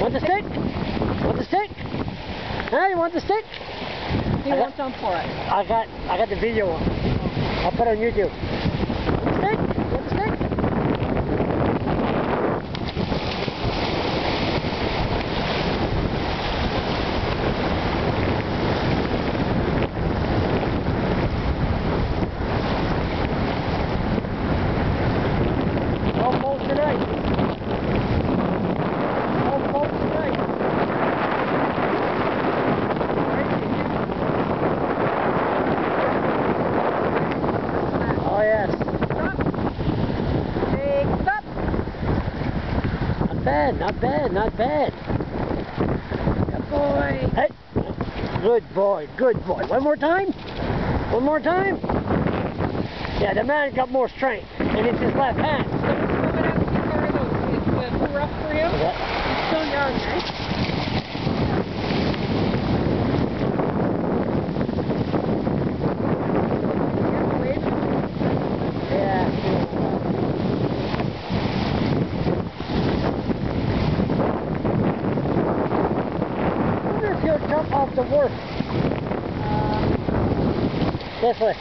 Want the stick? Want the stick? Huh? You want the stick? He wants some for it. I got the video on. I'll put it on YouTube. Stick? Want the stick? Almost tonight. Almost tonight. Oh yes. Big stop. Not bad, not bad, not bad. Good boy. Hey. Good boy, good boy. One more time? One more time? Yeah, the man got more strength, and it's his left hand. Coming out too far though. It's too rough for him. Yeah. He's still young, eh? Yeah. I wonder if he'll jump off the wharf. This way.